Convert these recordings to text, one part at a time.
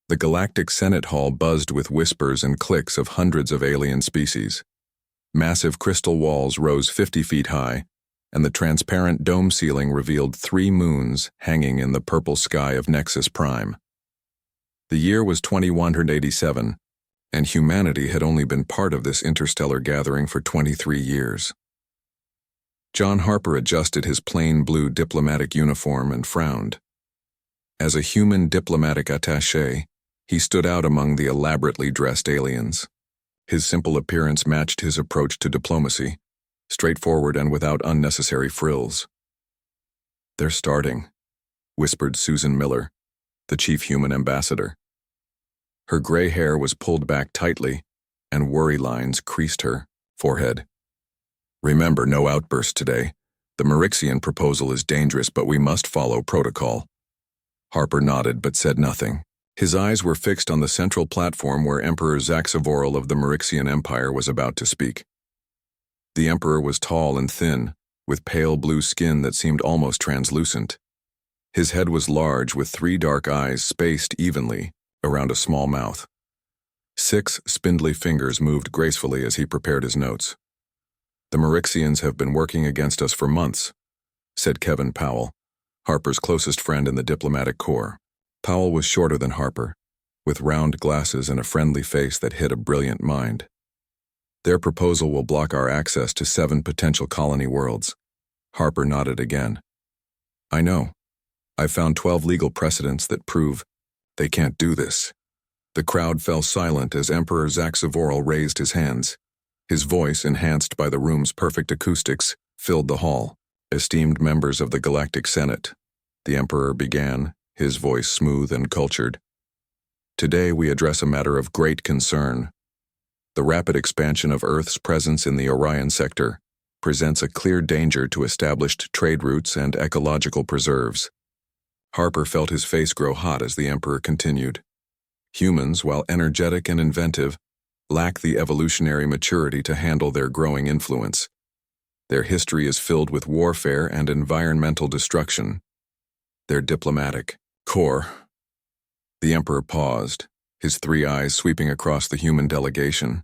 The Galactic Senate Hall buzzed with whispers and clicks of hundreds of alien species. Massive crystal walls rose 50 feet high, and the transparent dome ceiling revealed 3 moons hanging in the purple sky of Nexus Prime. The year was 2187, and humanity had only been part of this interstellar gathering for 23 years. John Harper adjusted his plain blue diplomatic uniform and frowned. As a human diplomatic attaché, he stood out among the elaborately dressed aliens. His simple appearance matched his approach to diplomacy, straightforward and without unnecessary frills. "They're starting," whispered Susan Miller, the chief human ambassador. Her gray hair was pulled back tightly, and worry lines creased her forehead. "Remember, no outbursts today. The Marixian proposal is dangerous, but we must follow protocol." Harper nodded but said nothing. His eyes were fixed on the central platform where Emperor Zaxavoral of the Marixian Empire was about to speak. The Emperor was tall and thin, with pale blue skin that seemed almost translucent. His head was large, with 3 dark eyes spaced evenly around a small mouth. 6 spindly fingers moved gracefully as he prepared his notes. "The Marixians have been working against us for months," said Kevin Powell, Harper's closest friend in the diplomatic corps. Powell was shorter than Harper, with round glasses and a friendly face that hid a brilliant mind. "Their proposal will block our access to 7 potential colony worlds." Harper nodded again. "I know. I've found 12 legal precedents that prove they can't do this." The crowd fell silent as Emperor Zaxavoral raised his hands. His voice, enhanced by the room's perfect acoustics, filled the hall. "Esteemed members of the Galactic Senate," the Emperor began, his voice smooth and cultured. "Today we address a matter of great concern. The rapid expansion of Earth's presence in the Orion sector presents a clear danger to established trade routes and ecological preserves." Harper felt his face grow hot as the Emperor continued. "Humans, while energetic and inventive, lack the evolutionary maturity to handle their growing influence. Their history is filled with warfare and environmental destruction. Their diplomatic corps." The Emperor paused, his 3 eyes sweeping across the human delegation.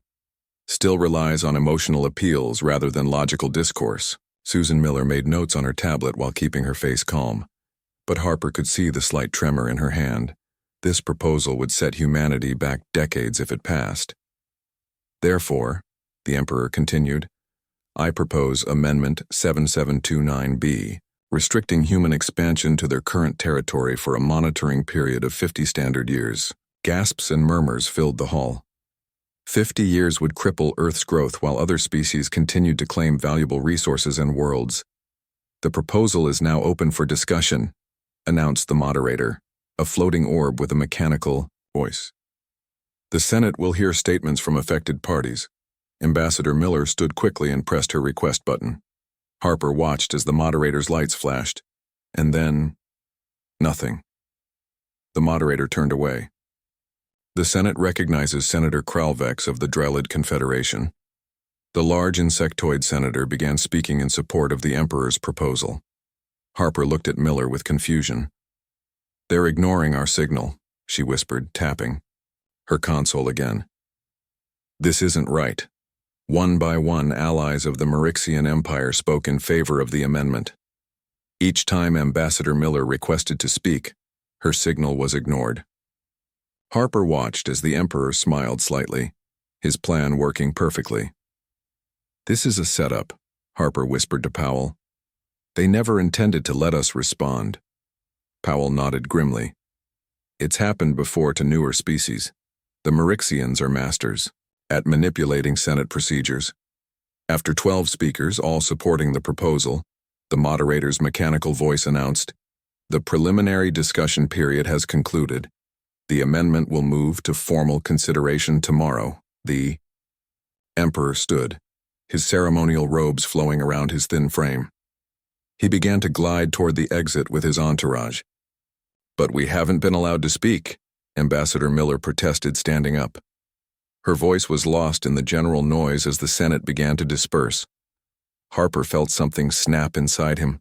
"Still relies on emotional appeals rather than logical discourse." Susan Miller made notes on her tablet while keeping her face calm, but Harper could see the slight tremor in her hand. This proposal would set humanity back decades if it passed. "Therefore," the Emperor continued, "I propose Amendment 7729B, restricting human expansion to their current territory for a monitoring period of 50 standard years." Gasps and murmurs filled the hall. 50 years would cripple Earth's growth while other species continued to claim valuable resources and worlds. "The proposal is now open for discussion," announced the moderator, a floating orb with a mechanical voice. "The Senate will hear statements from affected parties." Ambassador Miller stood quickly and pressed her request button. Harper watched as the moderator's lights flashed, and then nothing. The moderator turned away. "The Senate recognizes Senator Kralvex of the Drellid Confederation." The large insectoid senator began speaking in support of the Emperor's proposal. Harper looked at Miller with confusion. "They're ignoring our signal," she whispered, tapping her console again. "This isn't right." One by one, allies of the Marixian Empire spoke in favor of the amendment. Each time Ambassador Miller requested to speak, her signal was ignored. Harper watched as the Emperor smiled slightly, his plan working perfectly. "This is a setup," Harper whispered to Powell. "They never intended to let us respond." Powell nodded grimly. "It's happened before to newer species. The Marixians are masters at manipulating Senate procedures." After 12 speakers, all supporting the proposal, the moderator's mechanical voice announced, "The preliminary discussion period has concluded. The amendment will move to formal consideration tomorrow." The Emperor stood, his ceremonial robes flowing around his thin frame. He began to glide toward the exit with his entourage. "But we haven't been allowed to speak," Ambassador Miller protested, standing up. Her voice was lost in the general noise as the Senate began to disperse. Harper felt something snap inside him.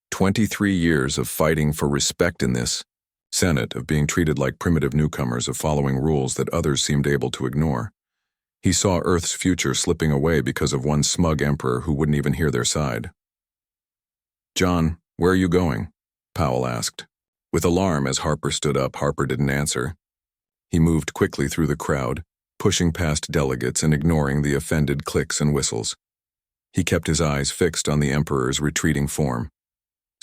23 years of fighting for respect in this Senate of being treated like primitive newcomers, of following rules that others seemed able to ignore. He saw Earth's future slipping away because of one smug emperor who wouldn't even hear their side. "John, where are you going?" Powell asked. With alarm as Harper stood up, Harper didn't answer. He moved quickly through the crowd, pushing past delegates and ignoring the offended clicks and whistles. He kept his eyes fixed on the Emperor's retreating form.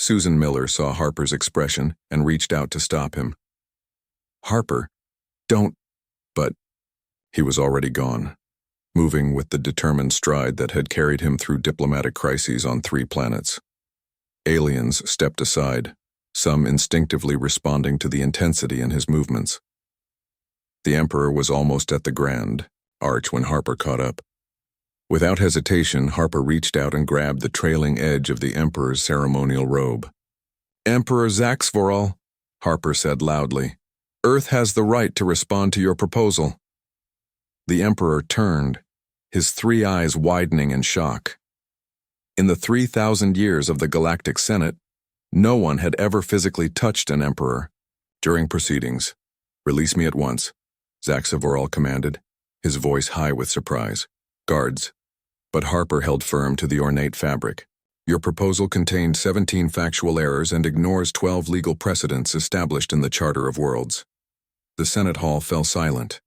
Susan Miller saw Harper's expression and reached out to stop him. "Harper, don't..." But he was already gone, moving with the determined stride that had carried him through diplomatic crises on 3 planets. Aliens stepped aside, some instinctively responding to the intensity in his movements. The Emperor was almost at the Grand Arch when Harper caught up. Without hesitation, Harper reached out and grabbed the trailing edge of the Emperor's ceremonial robe. "Emperor Zaxvoral," Harper said loudly, "Earth has the right to respond to your proposal." The Emperor turned, his 3 eyes widening in shock. In the 3,000 years of the Galactic Senate, no one had ever physically touched an Emperor. During proceedings, "Release me at once," Zaxvoral commanded, his voice high with surprise. "Guards." But Harper held firm to the ornate fabric. "Your proposal contained 17 factual errors and ignores 12 legal precedents established in the Charter of Worlds." The Senate Hall fell silent.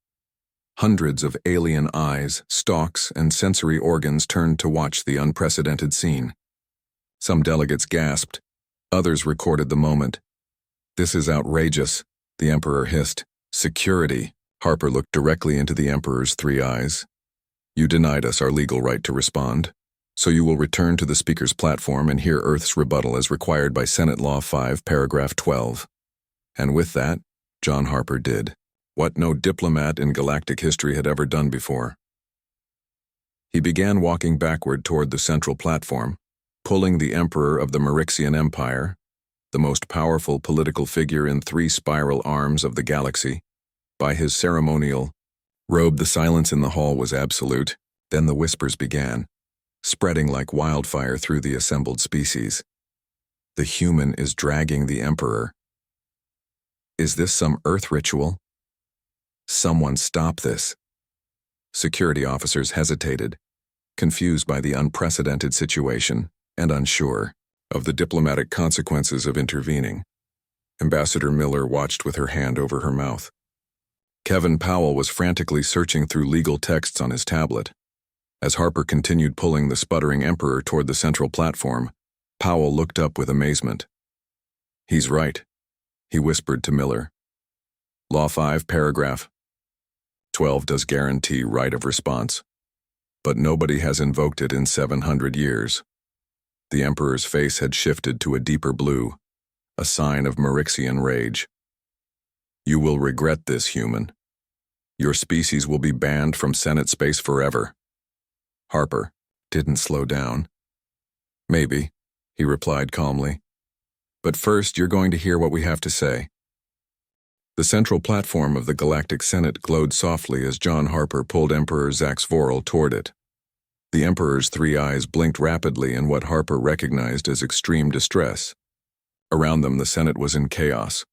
Hundreds of alien eyes, stalks, and sensory organs turned to watch the unprecedented scene. Some delegates gasped. Others recorded the moment. "This is outrageous," the Emperor hissed. "Security." Harper looked directly into the Emperor's 3 eyes. "You denied us our legal right to respond, so you will return to the Speaker's platform and hear Earth's rebuttal as required by Senate Law 5, Paragraph 12. And with that, John Harper did what no diplomat in galactic history had ever done before. He began walking backward toward the central platform, pulling the Emperor of the Marixian Empire, the most powerful political figure in 3 spiral arms of the galaxy, by his ceremonial robe. The silence in the hall was absolute. Then the whispers began, spreading like wildfire through the assembled species. "The human is dragging the Emperor. Is this some Earth ritual? Someone stop this." Security officers hesitated, confused by the unprecedented situation and unsure of the diplomatic consequences of intervening. Ambassador Miller watched with her hand over her mouth. Kevin Powell was frantically searching through legal texts on his tablet. As Harper continued pulling the sputtering Emperor toward the central platform, Powell looked up with amazement. "He's right," he whispered to Miller. "Law 5, Paragraph 12 does guarantee right of response, but nobody has invoked it in 700 years. The Emperor's face had shifted to a deeper blue, a sign of Marixian rage. "You will regret this, human. Your species will be banned from Senate space forever." Harper didn't slow down. "Maybe," he replied calmly. "But first, you're going to hear what we have to say." The central platform of the Galactic Senate glowed softly as John Harper pulled Emperor Zaxvoral toward it. The Emperor's 3 eyes blinked rapidly in what Harper recognized as extreme distress. Around them, the Senate was in chaos.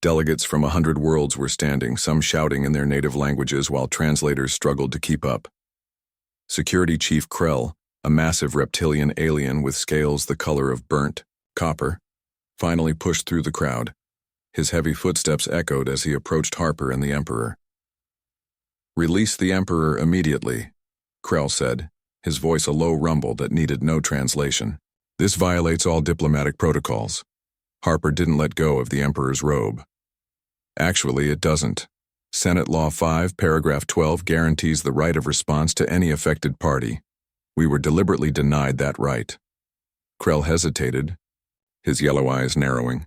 Delegates from 100 worlds were standing, some shouting in their native languages while translators struggled to keep up. Security Chief Krell, a massive reptilian alien with scales the color of burnt copper, finally pushed through the crowd. His heavy footsteps echoed as he approached Harper and the Emperor. "Release the Emperor immediately," Krell said, his voice a low rumble that needed no translation. "This violates all diplomatic protocols." Harper didn't let go of the Emperor's robe. "Actually, it doesn't. Senate Law 5, Paragraph 12 guarantees the right of response to any affected party. We were deliberately denied that right." Krell hesitated, his yellow eyes narrowing.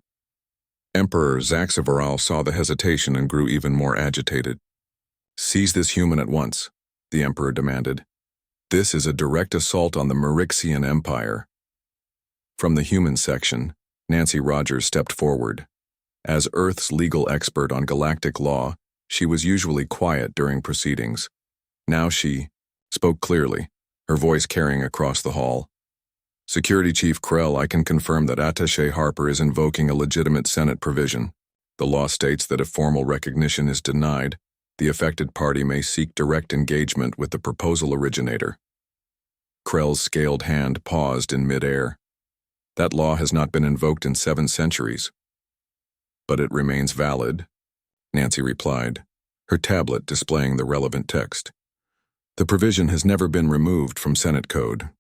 Emperor Zaxvoral saw the hesitation and grew even more agitated. "Seize this human at once," the Emperor demanded. "This is a direct assault on the Marixian Empire." From the human section, Nancy Rogers stepped forward. As Earth's legal expert on galactic law, she was usually quiet during proceedings. Now she spoke clearly, her voice carrying across the hall. "Security Chief Krell, I can confirm that Attaché Harper is invoking a legitimate Senate provision. The law states that if formal recognition is denied, the affected party may seek direct engagement with the proposal originator. Krell's scaled hand paused in midair. That law has not been invoked in 7 centuries. But it remains valid, Nancy replied, her tablet displaying the relevant text. The provision has never been removed from Senate Code.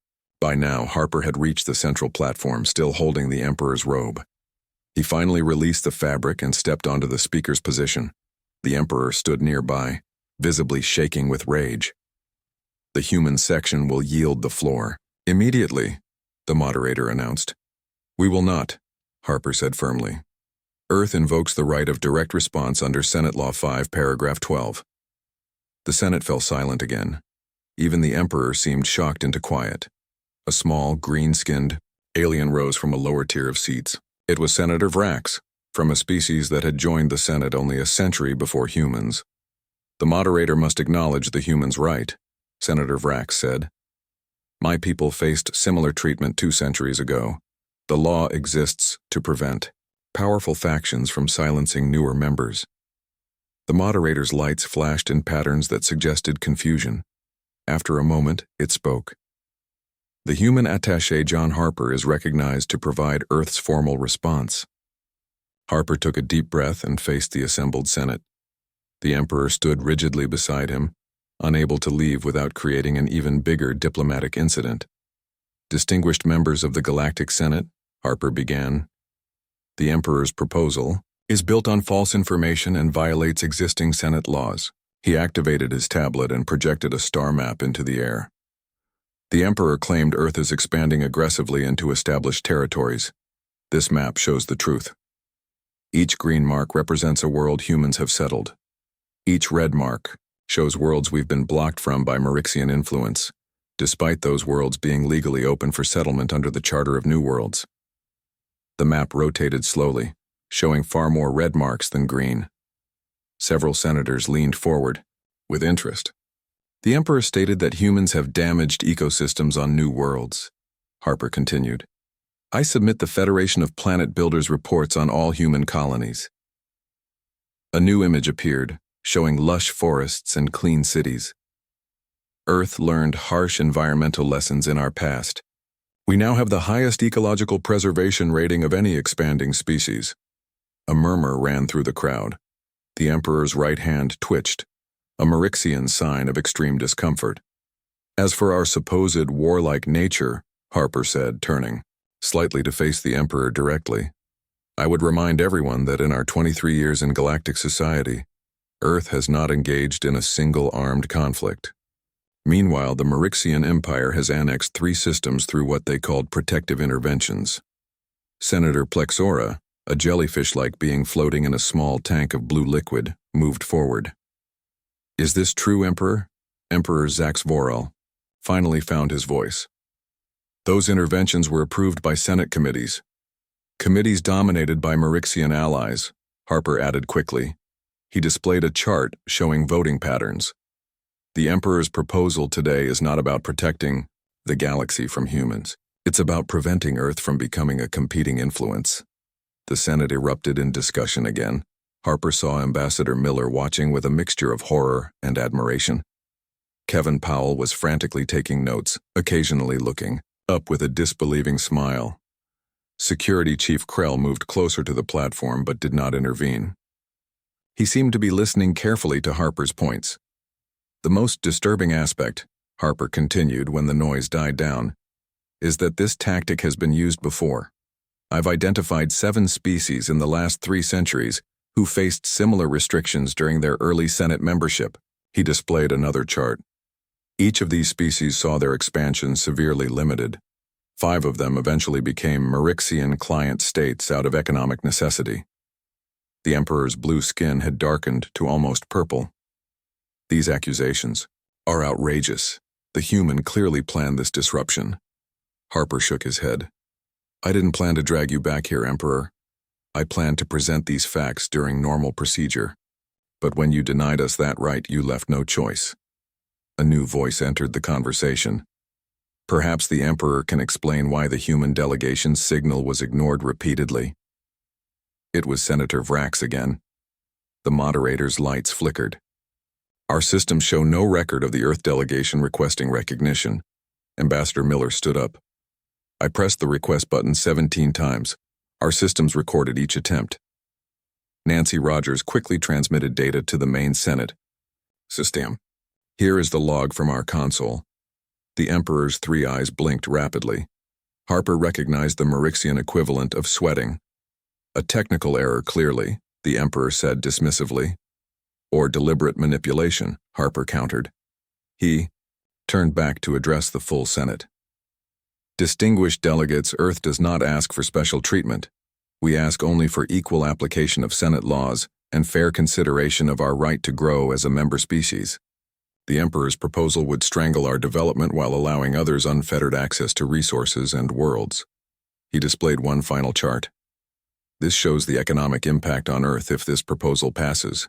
By now, Harper had reached the central platform, still holding the Emperor's robe. He finally released the fabric and stepped onto the speaker's position. The Emperor stood nearby, visibly shaking with rage. The human section will yield the floor. Immediately, the moderator announced. We will not, Harper said firmly. Earth invokes the right of direct response under Senate Law 5, paragraph 12. The Senate fell silent again. Even the Emperor seemed shocked into quiet. A small, green-skinned alien rose from a lower tier of seats. It was Senator Vrax, from a species that had joined the Senate only a century before humans. The moderator must acknowledge the human's right, Senator Vrax said. My people faced similar treatment 2 centuries ago. The law exists to prevent powerful factions from silencing newer members. The moderator's lights flashed in patterns that suggested confusion. After a moment, it spoke. The human attaché John Harper is recognized to provide Earth's formal response. Harper took a deep breath and faced the assembled Senate. The Emperor stood rigidly beside him, unable to leave without creating an even bigger diplomatic incident. Distinguished members of the Galactic Senate, Harper began. The Emperor's proposal is built on false information and violates existing Senate laws. He activated his tablet and projected a star map into the air. The Emperor claimed Earth is expanding aggressively into established territories. This map shows the truth. Each green mark represents a world humans have settled. Each red mark shows worlds we've been blocked from by Marixian influence, despite those worlds being legally open for settlement under the Charter of New Worlds. The map rotated slowly, showing far more red marks than green. Several senators leaned forward, with interest. The Emperor stated that humans have damaged ecosystems on new worlds. Harper continued. I submit the Federation of Planet Builders reports on all human colonies. A new image appeared, showing lush forests and clean cities. Earth learned harsh environmental lessons in our past. We now have the highest ecological preservation rating of any expanding species. A murmur ran through the crowd. The Emperor's right hand twitched, a Marixian sign of extreme discomfort. As for our supposed warlike nature, Harper said, turning slightly to face the Emperor directly, I would remind everyone that in our 23 years in galactic society, Earth has not engaged in a single armed conflict. Meanwhile, the Marixian Empire has annexed 3 systems through what they called protective interventions. Senator Plexora, a jellyfish-like being floating in a small tank of blue liquid, moved forward. Is this true, Emperor? Emperor Zax Vorel finally found his voice. Those interventions were approved by Senate committees. Committees dominated by Marixian allies, Harper added quickly. He displayed a chart showing voting patterns. The Emperor's proposal today is not about protecting the galaxy from humans. It's about preventing Earth from becoming a competing influence. The Senate erupted in discussion again. Harper saw Ambassador Miller watching with a mixture of horror and admiration. Kevin Powell was frantically taking notes, occasionally looking up with a disbelieving smile. Security Chief Krell moved closer to the platform but did not intervene. He seemed to be listening carefully to Harper's points. The most disturbing aspect, Harper continued when the noise died down, is that this tactic has been used before. I've identified 7 species in the last 3 centuries who faced similar restrictions during their early Senate membership. He displayed another chart. Each of these species saw their expansion severely limited. 5 of them eventually became Marixian client states out of economic necessity. The Emperor's blue skin had darkened to almost purple. These accusations are outrageous. The human clearly planned this disruption. Harper shook his head. I didn't plan to drag you back here, Emperor. I planned to present these facts during normal procedure. But when you denied us that right, you left no choice. A new voice entered the conversation. Perhaps the Emperor can explain why the human delegation's signal was ignored repeatedly. It was Senator Vrax again. The moderator's lights flickered. Our systems show no record of the Earth delegation requesting recognition. Ambassador Miller stood up. I pressed the request button 17 times. Our systems recorded each attempt. Nancy Rogers quickly transmitted data to the main Senate. System. Here is the log from our console. The Emperor's three eyes blinked rapidly. Harper recognized the Marixian equivalent of sweating. A technical error, clearly, the Emperor said dismissively. Or deliberate manipulation, Harper countered. He turned back to address the full Senate. Distinguished delegates, Earth does not ask for special treatment. We ask only for equal application of Senate laws and fair consideration of our right to grow as a member species. The Emperor's proposal would strangle our development while allowing others unfettered access to resources and worlds. He displayed one final chart. This shows the economic impact on Earth if this proposal passes.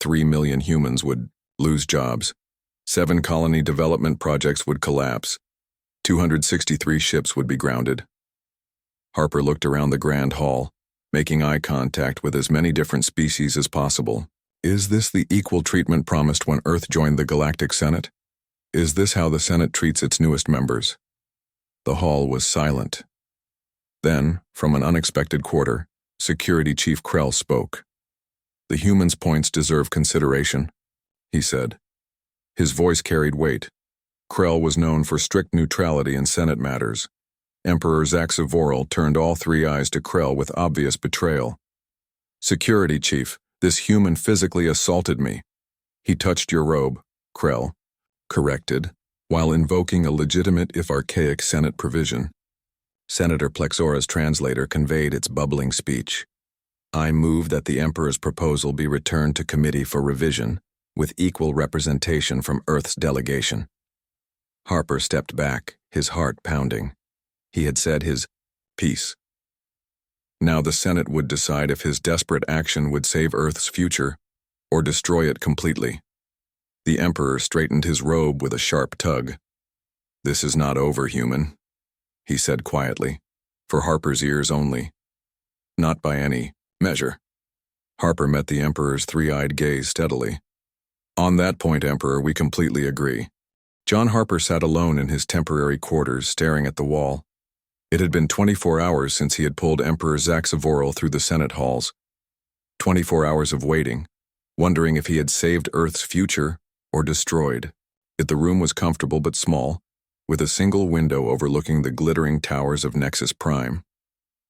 3 million humans would lose jobs. 7 colony development projects would collapse. 263 ships would be grounded. Harper looked around the Grand Hall, making eye contact with as many different species as possible. Is this the equal treatment promised when Earth joined the Galactic Senate? Is this how the Senate treats its newest members? The hall was silent. Then, from an unexpected quarter, Security Chief Krell spoke. The humans' points deserve consideration, he said. His voice carried weight. Krell was known for strict neutrality in Senate matters. Emperor Zaxavoral turned all three eyes to Krell with obvious betrayal. Security Chief, this human physically assaulted me. He touched your robe, Krell corrected, while invoking a legitimate if archaic Senate provision. Senator Plexora's translator conveyed its bubbling speech. I move that the Emperor's proposal be returned to committee for revision, with equal representation from Earth's delegation. Harper stepped back, his heart pounding. He had said his piece. Now the Senate would decide if his desperate action would save Earth's future, or destroy it completely. The Emperor straightened his robe with a sharp tug. This is not over, human, he said quietly, for Harper's ears only. Not by any measure. Harper met the Emperor's three-eyed gaze steadily. On that point, Emperor, we completely agree. John Harper sat alone in his temporary quarters, staring at the wall. It had been 24 hours since he had pulled Emperor Zaxavoral through the Senate halls. 24 hours of waiting, wondering if he had saved Earth's future or destroyed. Yet the room was comfortable but small, with a single window overlooking the glittering towers of Nexus Prime.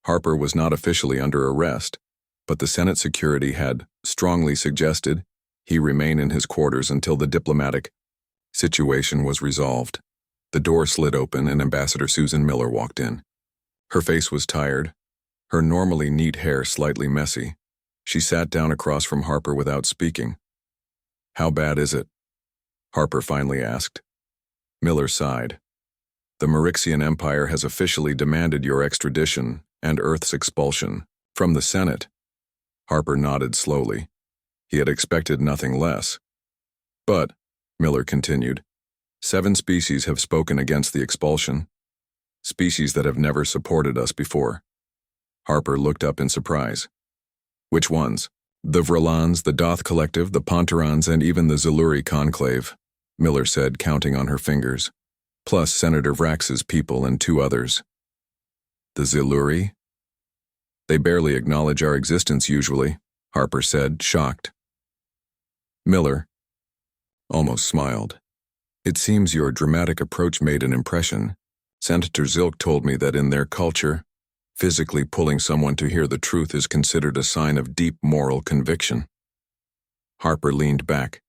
Harper was not officially under arrest, but the Senate security had strongly suggested he remain in his quarters until the diplomatic situation was resolved. The door slid open and Ambassador Susan Miller walked in. Her face was tired, her normally neat hair slightly messy. She sat down across from Harper without speaking. How bad is it? Harper finally asked. Miller sighed. The Marixian Empire has officially demanded your extradition and Earth's expulsion from the Senate. Harper nodded slowly. He had expected nothing less. But, Miller continued, 7 species have spoken against the expulsion. Species that have never supported us before. Harper looked up in surprise. Which ones? The Vrillans, the Doth Collective, the Ponterons, and even the Ziluri Conclave, Miller said, counting on her fingers. Plus Senator Vrax's people and 2 others. The Ziluri? They barely acknowledge our existence usually, Harper said, shocked. Miller almost smiled. It seems your dramatic approach made an impression. Senator Zilk told me that in their culture, physically pulling someone to hear the truth is considered a sign of deep moral conviction. Harper leaned back.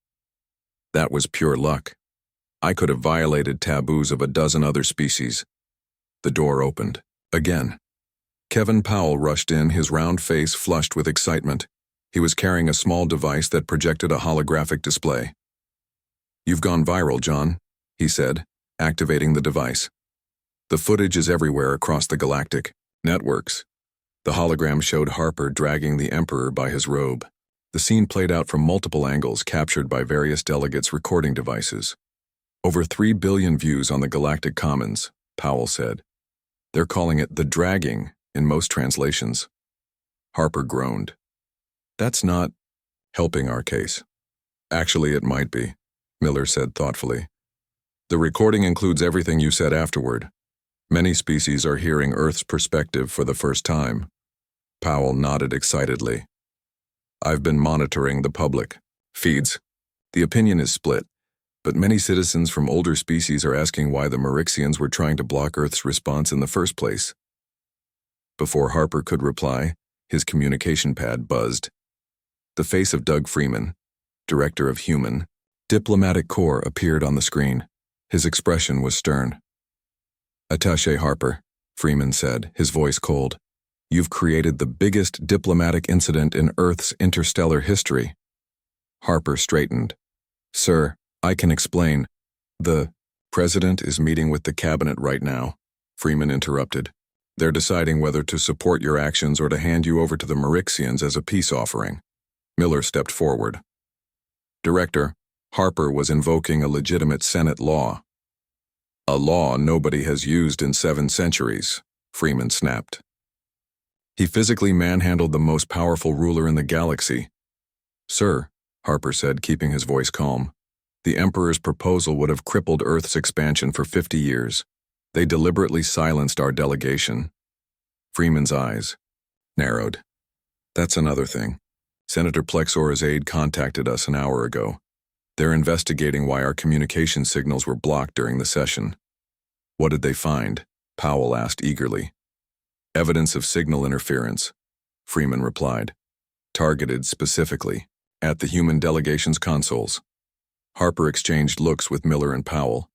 That was pure luck. I could have violated taboos of a dozen other species. The door opened. Again. Kevin Powell rushed in, his round face flushed with excitement. He was carrying a small device that projected a holographic display. You've gone viral, John, he said, activating the device. The footage is everywhere across the galactic networks. The hologram showed Harper dragging the Emperor by his robe. The scene played out from multiple angles captured by various delegates' recording devices. Over 3 billion views on the Galactic Commons, Powell said. They're calling it the dragging in most translations. Harper groaned. That's not helping our case. Actually, it might be, Miller said thoughtfully. The recording includes everything you said afterward. Many species are hearing Earth's perspective for the first time. Powell nodded excitedly. I've been monitoring the public feeds. The opinion is split, but many citizens from older species are asking why the Marixians were trying to block Earth's response in the first place. Before Harper could reply, his communication pad buzzed. The face of Doug Freeman, director of Human Diplomatic Corps, appeared on the screen. His expression was stern. Attaché Harper, Freeman said, his voice cold. You've created the biggest diplomatic incident in Earth's interstellar history. Harper straightened. Sir, I can explain. The president is meeting with the cabinet right now, Freeman interrupted. They're deciding whether to support your actions or to hand you over to the Marixians as a peace offering. Miller stepped forward. Director, Harper was invoking a legitimate Senate law. A law nobody has used in 7 centuries, Freeman snapped. He physically manhandled the most powerful ruler in the galaxy. Sir, Harper said, keeping his voice calm, the Emperor's proposal would have crippled Earth's expansion for 50 years. They deliberately silenced our delegation. Freeman's eyes narrowed. That's another thing. Senator Plexora's aide contacted us an hour ago. They're investigating why our communication signals were blocked during the session. What did they find? Powell asked eagerly. Evidence of signal interference, Freeman replied. Targeted specifically at the human delegation's consoles. Harper exchanged looks with Miller and Powell.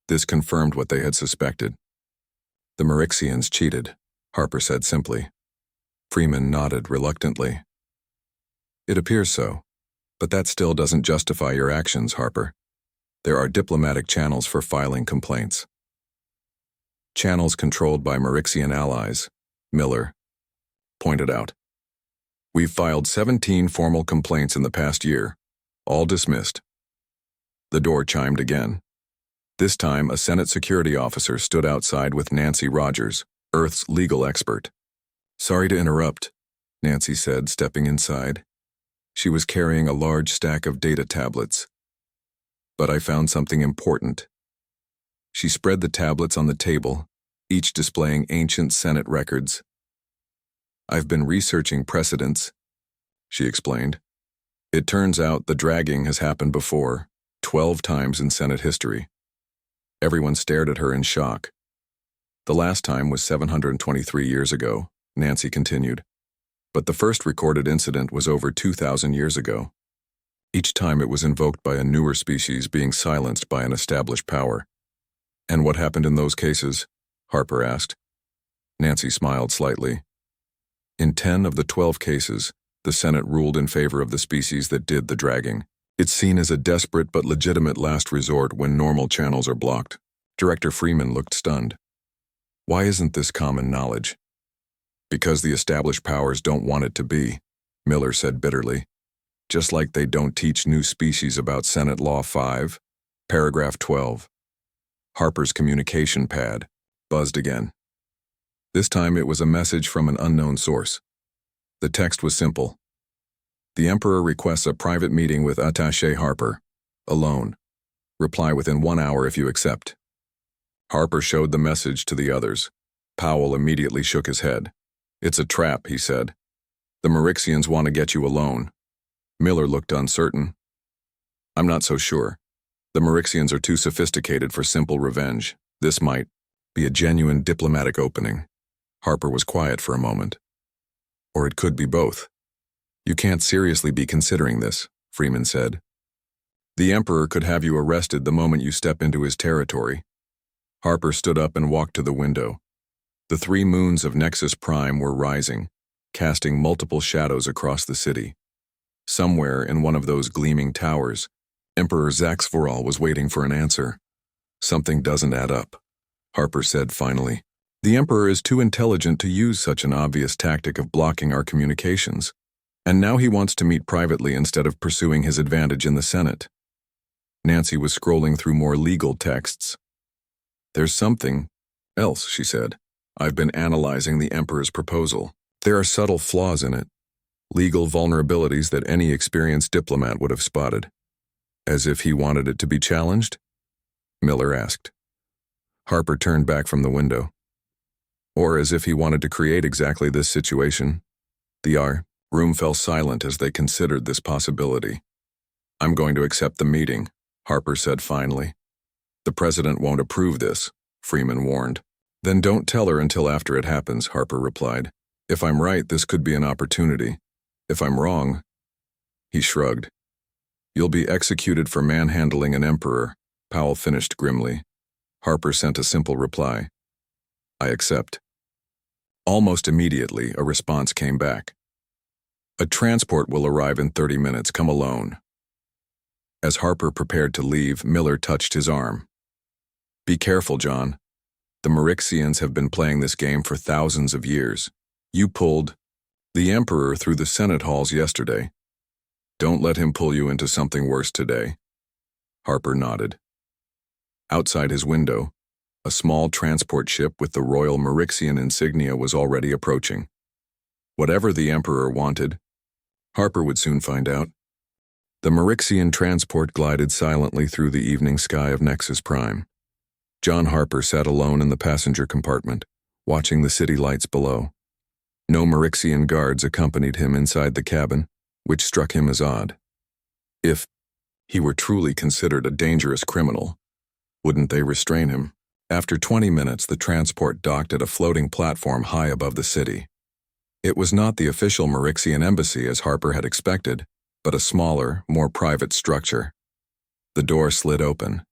This confirmed what they had suspected. The Marixians cheated, Harper said simply. Freeman nodded reluctantly. It appears so, but that still doesn't justify your actions, Harper. There are diplomatic channels for filing complaints. Channels controlled by Marixian allies, Miller pointed out. We've filed 17 formal complaints in the past year, all dismissed. The door chimed again. This time, a Senate security officer stood outside with Nancy Rogers, Earth's legal expert. Sorry to interrupt, Nancy said, stepping inside. She was carrying a large stack of data tablets. But I found something important. She spread the tablets on the table, each displaying ancient Senate records. I've been researching precedents, she explained. It turns out the dragging has happened before, 12 times in Senate history. Everyone stared at her in shock. The last time was 723 years ago, Nancy continued. But the first recorded incident was over 2,000 years ago. Each time it was invoked by a newer species being silenced by an established power. And what happened in those cases? Harper asked. Nancy smiled slightly. In 10 of the 12 cases, the Senate ruled in favor of the species that did the dragging. It's seen as a desperate but legitimate last resort when normal channels are blocked. Director Freeman looked stunned. Why isn't this common knowledge? Because the established powers don't want it to be, Miller said bitterly. Just like they don't teach new species about Senate Law 5, paragraph 12. Harper's communication pad buzzed again. This time it was a message from an unknown source. The text was simple. The Emperor requests a private meeting with Attaché Harper, alone. Reply within 1 hour if you accept. Harper showed the message to the others. Powell immediately shook his head. It's a trap, he said. The Marixians want to get you alone. Miller looked uncertain. I'm not so sure. The Marixians are too sophisticated for simple revenge. This might be a genuine diplomatic opening. Harper was quiet for a moment. Or it could be both. You can't seriously be considering this, Freeman said. The Emperor could have you arrested the moment you step into his territory. Harper stood up and walked to the window. The 3 moons of Nexus Prime were rising, casting multiple shadows across the city. Somewhere in one of those gleaming towers, Emperor Zaxvoral was waiting for an answer. Something doesn't add up, Harper said finally. The Emperor is too intelligent to use such an obvious tactic of blocking our communications. And now he wants to meet privately instead of pursuing his advantage in the Senate. Nancy was scrolling through more legal texts. There's something else, she said. I've been analyzing the Emperor's proposal. There are subtle flaws in it, legal vulnerabilities that any experienced diplomat would have spotted. As if he wanted it to be challenged? Miller asked. Harper turned back from the window. Or as if he wanted to create exactly this situation. The room fell silent as they considered this possibility. I'm going to accept the meeting, Harper said finally. The president won't approve this, Freeman warned. Then don't tell her until after it happens, Harper replied. If I'm right, this could be an opportunity. If I'm wrong, he shrugged. You'll be executed for manhandling an emperor, Powell finished grimly. Harper sent a simple reply. I accept. Almost immediately, a response came back. A transport will arrive in 30 minutes. Come alone. As Harper prepared to leave, Miller touched his arm. Be careful, John. The Marixians have been playing this game for thousands of years. You pulled the Emperor through the Senate halls yesterday. Don't let him pull you into something worse today. Harper nodded. Outside his window, a small transport ship with the Royal Marixian insignia was already approaching. Whatever the Emperor wanted, Harper would soon find out. The Marixian transport glided silently through the evening sky of Nexus Prime. John Harper sat alone in the passenger compartment, watching the city lights below. No Marixian guards accompanied him inside the cabin, which struck him as odd. If he were truly considered a dangerous criminal, wouldn't they restrain him? After 20 minutes, the transport docked at a floating platform high above the city. It was not the official Marixian embassy as Harper had expected, but a smaller, more private structure. The door slid open.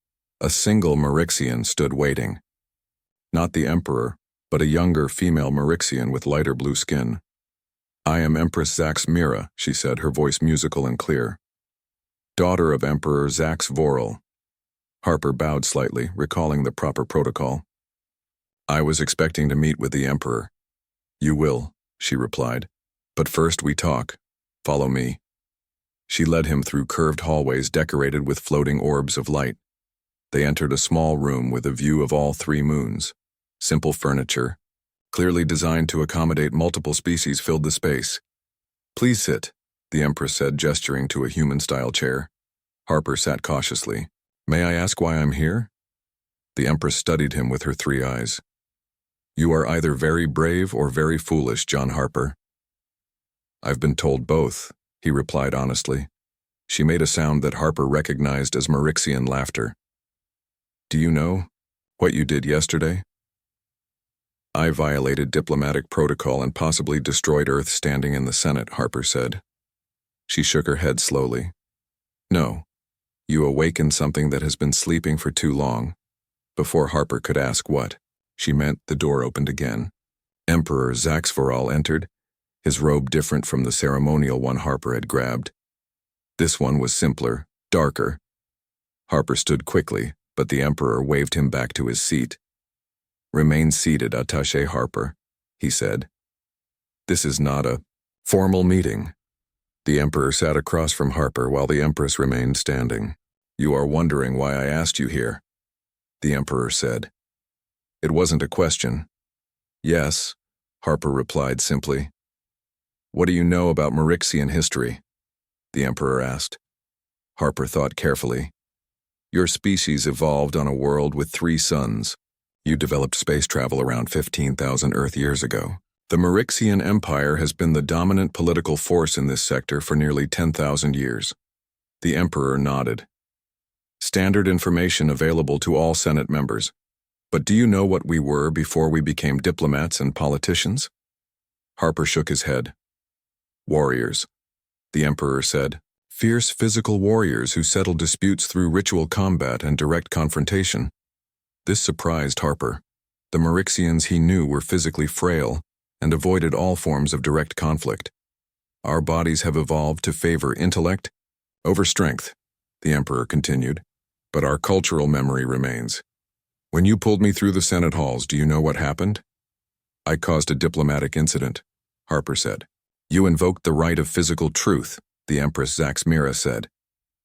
A single Marixian stood waiting. Not the Emperor, but a younger female Marixian with lighter blue skin. I am Empress Zax Mira, she said, her voice musical and clear. Daughter of Emperor Zax Voral. Harper bowed slightly, recalling the proper protocol. I was expecting to meet with the Emperor. You will, she replied. But first we talk. Follow me. She led him through curved hallways decorated with floating orbs of light. They entered a small room with a view of all 3 moons. Simple furniture, clearly designed to accommodate multiple species, filled the space. Please sit, the Empress said, gesturing to a human-style chair. Harper sat cautiously. May I ask why I'm here? The Empress studied him with her 3 eyes. You are either very brave or very foolish, John Harper. I've been told both, he replied honestly. She made a sound that Harper recognized as Marixian laughter. Do you know what you did yesterday? I violated diplomatic protocol and possibly destroyed Earth standing in the Senate, Harper said. She shook her head slowly. No, you awakened something that has been sleeping for too long. Before Harper could ask what she meant, the door opened again. Emperor Zaxvoral entered, his robe different from the ceremonial one Harper had grabbed. This one was simpler, darker. Harper stood quickly, but the Emperor waved him back to his seat. Remain seated, Attaché Harper, he said. This is not a formal meeting. The Emperor sat across from Harper while the Empress remained standing. You are wondering why I asked you here, the Emperor said. It wasn't a question. Yes, Harper replied simply. What do you know about Marixian history? The Emperor asked. Harper thought carefully. Your species evolved on a world with 3 suns. You developed space travel around 15,000 Earth years ago. The Marixian Empire has been the dominant political force in this sector for nearly 10,000 years. The Emperor nodded. Standard information available to all Senate members. But do you know what we were before we became diplomats and politicians? Harper shook his head. Warriors, the Emperor said. Fierce physical warriors who settled disputes through ritual combat and direct confrontation. This surprised Harper. The Marixians he knew were physically frail and avoided all forms of direct conflict. Our bodies have evolved to favor intellect over strength, the Emperor continued, but our cultural memory remains. When you pulled me through the Senate halls, do you know what happened? I caused a diplomatic incident, Harper said. You invoked the right of physical truth, the Empress Zax Mira said.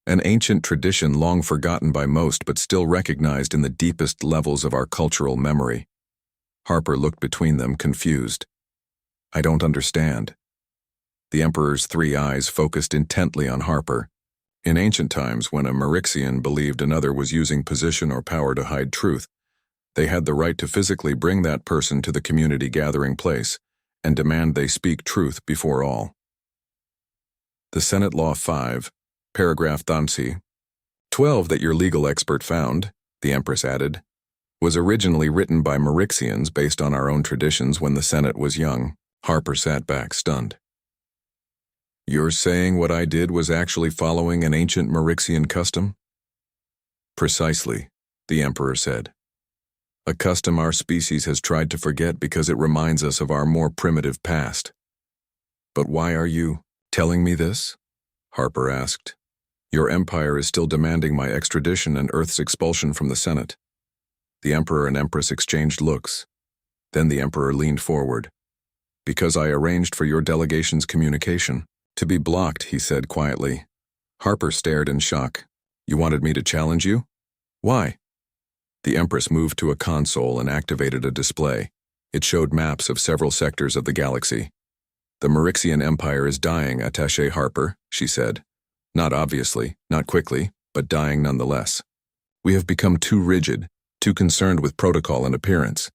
An ancient tradition long forgotten by most but still recognized in the deepest levels of our cultural memory. Harper looked between them, confused. I don't understand. The Emperor's three eyes focused intently on Harper. In ancient times, when a Marixian believed another was using position or power to hide truth, they had the right to physically bring that person to the community gathering place and demand they speak truth before all. The Senate Law 5, paragraph 12 that your legal expert found, the Empress added, was originally written by Marixians based on our own traditions when the Senate was young. Harper sat back, stunned. You're saying what I did was actually following an ancient Marixian custom? Precisely, the Emperor said. A custom our species has tried to forget because it reminds us of our more primitive past. But why are you telling me this? Harper asked. Your empire is still demanding my extradition and Earth's expulsion from the Senate. The Emperor and Empress exchanged looks. Then the Emperor leaned forward. Because I arranged for your delegation's communication to be blocked, he said quietly. Harper stared in shock. You wanted me to challenge you? Why? The Empress moved to a console and activated a display. It showed maps of several sectors of the galaxy. The Marixian Empire is dying, Attaché Harper, she said. Not obviously, not quickly, but dying nonetheless. We have become too rigid, too concerned with protocol and appearance.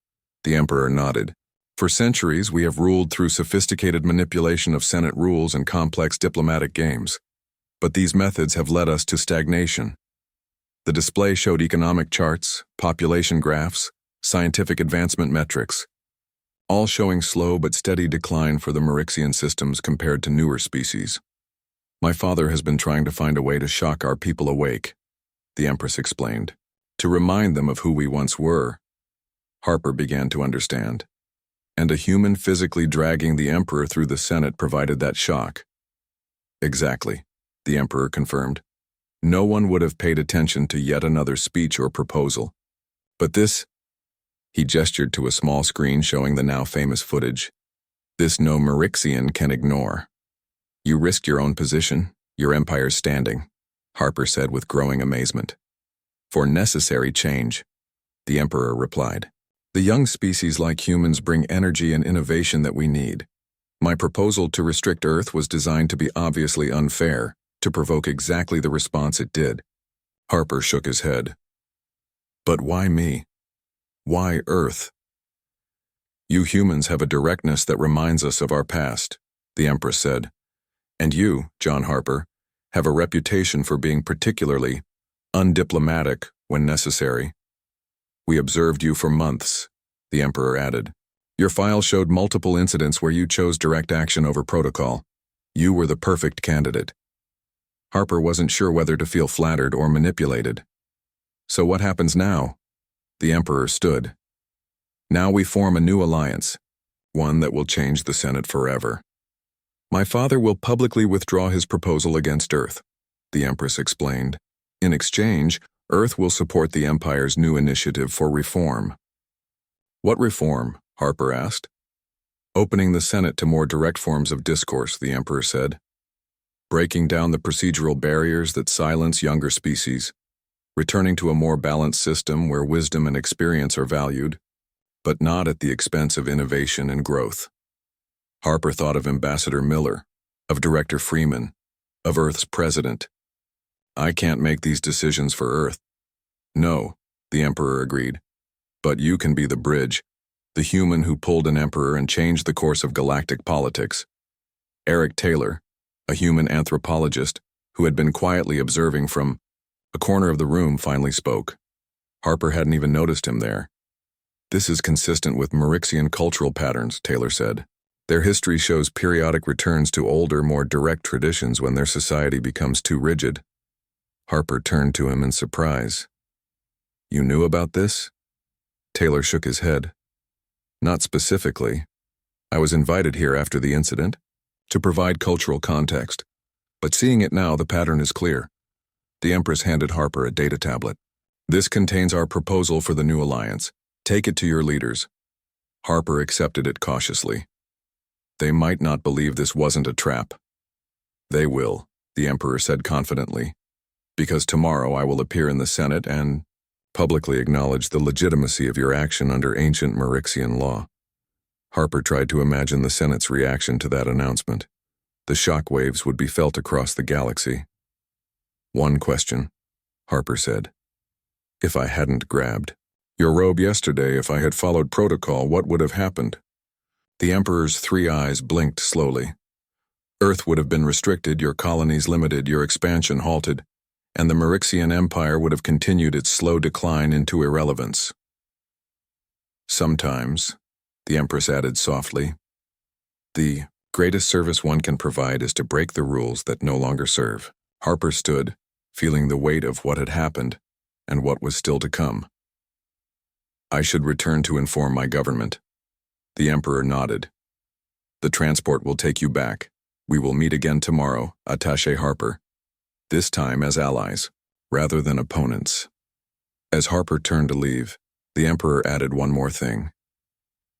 The Emperor nodded. For centuries, we have ruled through sophisticated manipulation of Senate rules and complex diplomatic games. But these methods have led us to stagnation. The display showed economic charts, population graphs, scientific advancement metrics, all showing slow but steady decline for the Marixian systems compared to newer species. My father has been trying to find a way to shock our people awake, the Empress explained, to remind them of who we once were. Harper began to understand. And a human physically dragging the Emperor through the Senate provided that shock. Exactly, the Emperor confirmed. No one would have paid attention to yet another speech or proposal. But this, he gestured to a small screen showing the now famous footage. This no Marixian can ignore. You risked your own position, your empire's standing, Harper said with growing amazement. For necessary change, the Emperor replied. The young species like humans bring energy and innovation that we need. My proposal to restrict Earth was designed to be obviously unfair, to provoke exactly the response it did. Harper shook his head. But why me? Why Earth? You humans have a directness that reminds us of our past, the Empress said. And you, John Harper, have a reputation for being particularly undiplomatic when necessary. We observed you for months, the Emperor added. Your file showed multiple incidents where you chose direct action over protocol. You were the perfect candidate. Harper wasn't sure whether to feel flattered or manipulated. So what happens now? The Emperor stood. Now we form a new alliance, one that will change the Senate forever. My father will publicly withdraw his proposal against Earth, the Empress explained. In exchange, Earth will support the Empire's new initiative for reform. What reform? Harper asked. Opening the Senate to more direct forms of discourse, the Emperor said. Breaking down the procedural barriers that silence younger species. Returning to a more balanced system where wisdom and experience are valued, but not at the expense of innovation and growth. Harper thought of Ambassador Miller, of Director Freeman, of Earth's president. I can't make these decisions for Earth. No, the Emperor agreed. But you can be the bridge, the human who pulled an emperor and changed the course of galactic politics. Eric Taylor, a human anthropologist who had been quietly observing from a corner of the room, finally spoke. Harper hadn't even noticed him there. This is consistent with Marixian cultural patterns, Taylor said. Their history shows periodic returns to older, more direct traditions when their society becomes too rigid. Harper turned to him in surprise. You knew about this? Taylor shook his head. Not specifically. I was invited here after the incident to provide cultural context. But seeing it now, the pattern is clear. The Empress handed Harper a data tablet. This contains our proposal for the new alliance. Take it to your leaders. Harper accepted it cautiously. They might not believe this wasn't a trap. They will, the Emperor said confidently. Because tomorrow I will appear in the Senate and publicly acknowledge the legitimacy of your action under ancient Marixian law. Harper tried to imagine the Senate's reaction to that announcement. The shock waves would be felt across the galaxy. "One question," Harper said. "If I hadn't grabbed your robe yesterday, if I had followed protocol, what would have happened?" The Emperor's three eyes blinked slowly. "Earth would have been restricted, your colonies limited, your expansion halted, and the Marixian Empire would have continued its slow decline into irrelevance." "Sometimes," the Empress added softly, "the greatest service one can provide is to break the rules that no longer serve." Harper stood, feeling the weight of what had happened and what was still to come. "I should return to inform my government." The Emperor nodded. "The transport will take you back. We will meet again tomorrow, Attaché Harper. This time as allies, rather than opponents." As Harper turned to leave, the Emperor added one more thing.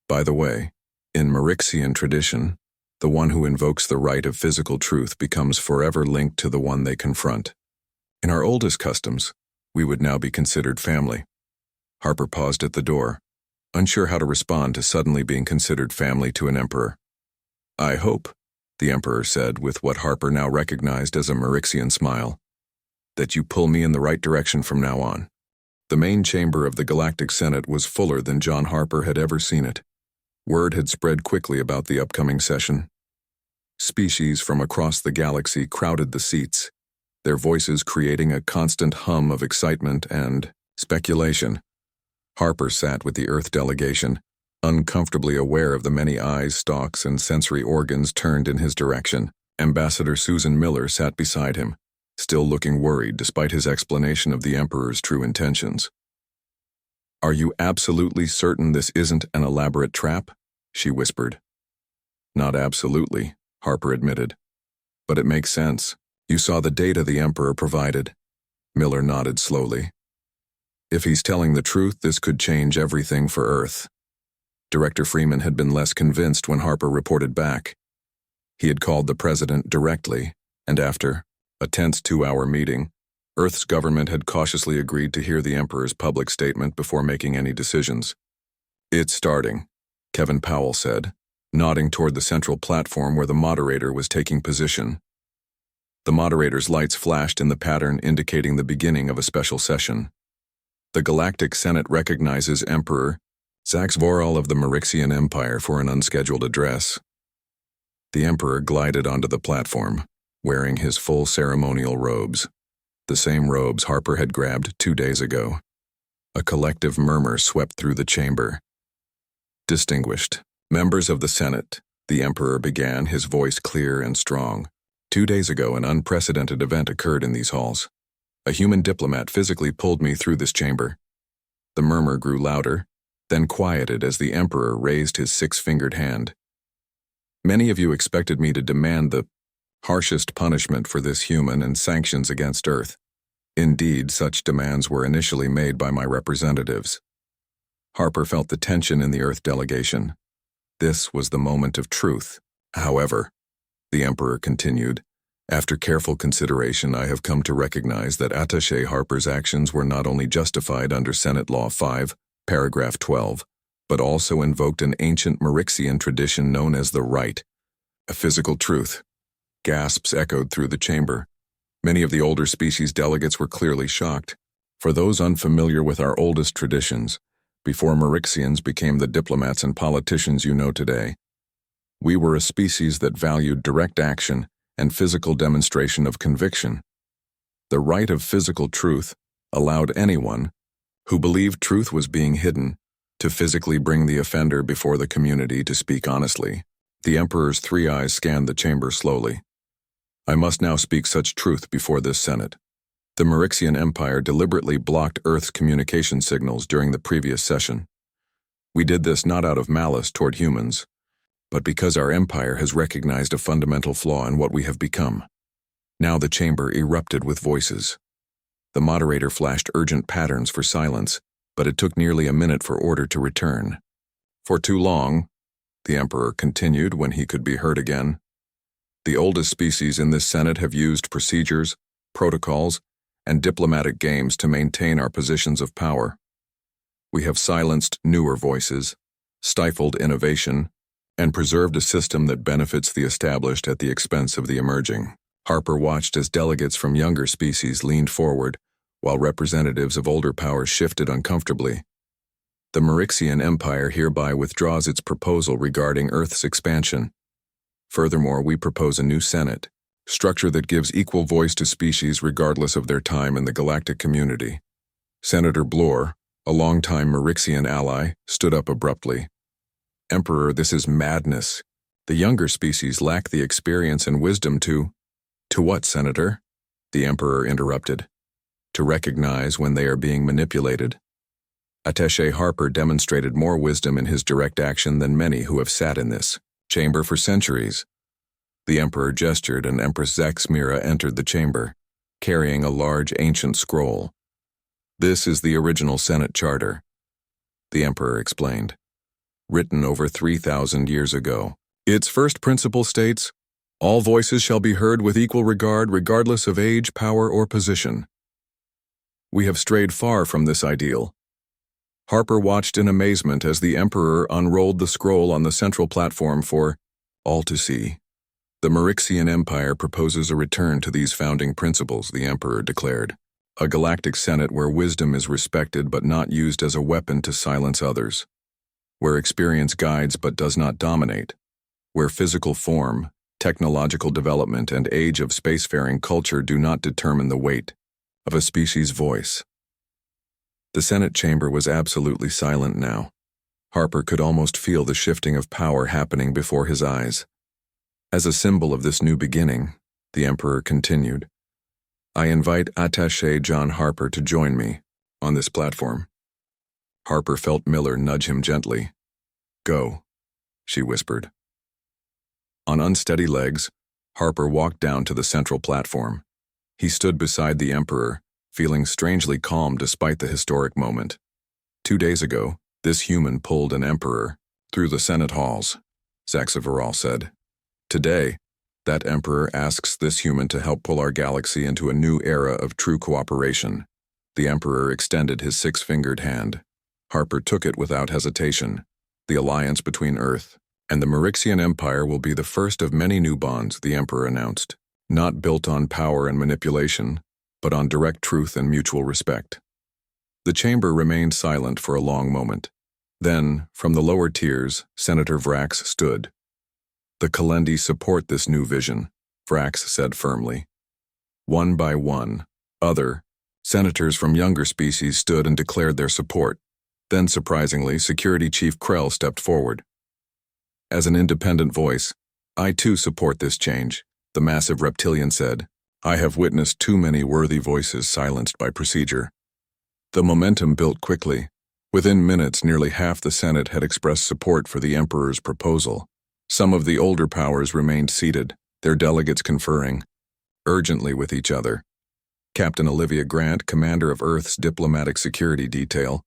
"By the way, in Marixian tradition, the one who invokes the right of physical truth becomes forever linked to the one they confront. In our oldest customs, we would now be considered family." Harper paused at the door, unsure how to respond to suddenly being considered family to an emperor. "I hope," the Emperor said with what Harper now recognized as a Marixian smile, "that you pull me in the right direction from now on." The main chamber of the Galactic Senate was fuller than John Harper had ever seen it. Word had spread quickly about the upcoming session. Species from across the galaxy crowded the seats, their voices creating a constant hum of excitement and speculation. Harper sat with the Earth delegation, uncomfortably aware of the many eyes, stalks, and sensory organs turned in his direction. Ambassador Susan Miller sat beside him, still looking worried despite his explanation of the Emperor's true intentions. "Are you absolutely certain this isn't an elaborate trap?" she whispered. "Not absolutely," Harper admitted. "But it makes sense. You saw the data the Emperor provided." Miller nodded slowly. "If he's telling the truth, this could change everything for Earth." Director Freeman had been less convinced when Harper reported back. He had called the president directly, and after a tense 2-hour meeting, Earth's government had cautiously agreed to hear the Emperor's public statement before making any decisions. "It's starting," Kevin Powell said, nodding toward the central platform where the moderator was taking position. The moderator's lights flashed in the pattern indicating the beginning of a special session. "The Galactic Senate recognizes Emperor Zax Voral of the Marixian Empire for an unscheduled address." The Emperor glided onto the platform, wearing his full ceremonial robes, the same robes Harper had grabbed 2 days ago. A collective murmur swept through the chamber. "Distinguished members of the Senate," the Emperor began, his voice clear and strong. "2 days ago, an unprecedented event occurred in these halls. A human diplomat physically pulled me through this chamber." The murmur grew louder, then quieted as the Emperor raised his 6-fingered hand. "Many of you expected me to demand the harshest punishment for this human and sanctions against Earth. Indeed, such demands were initially made by my representatives." Harper felt the tension in the Earth delegation. This was the moment of truth. "However," the Emperor continued, "after careful consideration, I have come to recognize that Attaché Harper's actions were not only justified under Senate Law 5, Paragraph 12, but also invoked an ancient Marixian tradition known as the right. A physical truth." Gasps echoed through the chamber. Many of the older species delegates were clearly shocked. For those unfamiliar with our oldest traditions, before Marixians became the diplomats and politicians you know today, we were a species that valued direct action and physical demonstration of conviction. The right of physical truth allowed anyone who believed truth was being hidden to physically bring the offender before the community to speak honestly. The Emperor's 3 eyes scanned the chamber slowly. "I must now speak such truth before this Senate. The Marixian Empire deliberately blocked Earth's communication signals during the previous session. We did this not out of malice toward humans, but because our empire has recognized a fundamental flaw in what we have become." Now the chamber erupted with voices. The moderator flashed urgent patterns for silence, but it took nearly a minute for order to return. "For too long," the Emperor continued when he could be heard again, "the oldest species in this Senate have used procedures, protocols, and diplomatic games to maintain our positions of power. We have silenced newer voices, stifled innovation, and preserved a system that benefits the established at the expense of the emerging. Harper watched as delegates from younger species leaned forward, while representatives of older powers shifted uncomfortably. The Marixian Empire hereby withdraws its proposal regarding Earth's expansion. Furthermore, we propose a new Senate, structure that gives equal voice to species regardless of their time in the galactic community. Senator Bloor, a longtime Marixian ally, stood up abruptly. Emperor, this is madness. The younger species lack the experience and wisdom to— To what, Senator? The Emperor interrupted. To recognize when they are being manipulated. Attaché Harper demonstrated more wisdom in his direct action than many who have sat in this chamber for centuries. The Emperor gestured and Empress Zaxmira entered the chamber, carrying a large ancient scroll. This is the original Senate Charter, the Emperor explained, written over 3,000 years ago. Its first principle states, all voices shall be heard with equal regard regardless of age, power, or position. We have strayed far from this ideal. Harper watched in amazement as the Emperor unrolled the scroll on the central platform for all to see. The Marixian Empire proposes a return to these founding principles, the Emperor declared. A galactic senate where wisdom is respected but not used as a weapon to silence others. Where experience guides but does not dominate. Where physical form, technological development, and age of spacefaring culture do not determine the weight of a species' voice. The Senate chamber was absolutely silent now. Harper could almost feel the shifting of power happening before his eyes. As a symbol of this new beginning, the Emperor continued, I invite Attaché John Harper to join me on this platform. Harper felt Miller nudge him gently. Go, she whispered. On unsteady legs, Harper walked down to the central platform. He stood beside the Emperor, feeling strangely calm despite the historic moment. 2 days ago, this human pulled an Emperor through the Senate halls, Zaxmira said. Today, that Emperor asks this human to help pull our galaxy into a new era of true cooperation. The Emperor extended his 6-fingered hand. Harper took it without hesitation. The alliance between Earth and the Marixian Empire will be the first of many new bonds, the Emperor announced, not built on power and manipulation, but on direct truth and mutual respect. The chamber remained silent for a long moment. Then, from the lower tiers, Senator Vrax stood. The Kalendi support this new vision, Vrax said firmly. One by one, other senators from younger species stood and declared their support. Then, surprisingly, Security Chief Krell stepped forward. As an independent voice, I too support this change, the massive reptilian said. I have witnessed too many worthy voices silenced by procedure. The momentum built quickly. Within minutes, nearly half the Senate had expressed support for the Emperor's proposal. Some of the older powers remained seated, their delegates conferring urgently with each other. Captain Olivia Grant, commander of Earth's diplomatic security detail,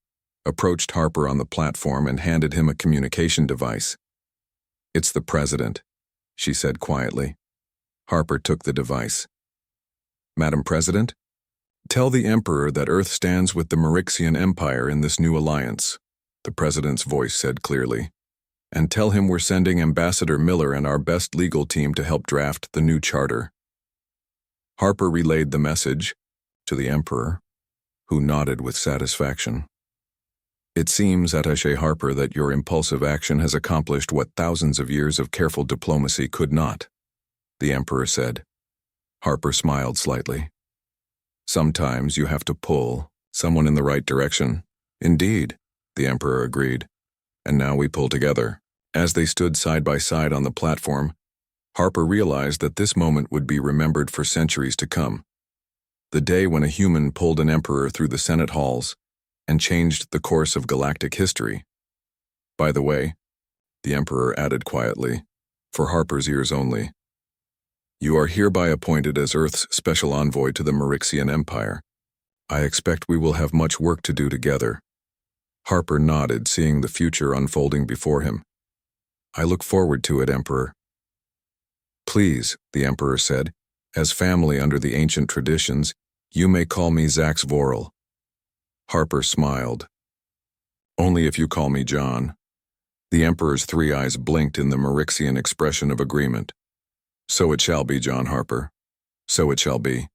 approached Harper on the platform and handed him a communication device. It's the President, she said quietly. Harper took the device. Madam President, tell the Emperor that Earth stands with the Marixian Empire in this new alliance, the President's voice said clearly. And tell him we're sending Ambassador Miller and our best legal team to help draft the new charter. Harper relayed the message to the Emperor, who nodded with satisfaction. It seems, Attaché Harper, that your impulsive action has accomplished what thousands of years of careful diplomacy could not, the Emperor said. Harper smiled slightly. Sometimes you have to pull someone in the right direction. Indeed, the Emperor agreed. And now we pull together. As they stood side by side on the platform, Harper realized that this moment would be remembered for centuries to come. The day when a human pulled an Emperor through the Senate halls and changed the course of galactic history. By the way, the Emperor added quietly, for Harper's ears only, you are hereby appointed as Earth's special envoy to the Marixian Empire. I expect we will have much work to do together. Harper nodded, seeing the future unfolding before him. I look forward to it, Emperor. Please, the Emperor said, as family under the ancient traditions, you may call me Zax Vorel. Harper smiled. Only if you call me John. The Emperor's three eyes blinked in the Marixian expression of agreement. So it shall be, John Harper. So it shall be.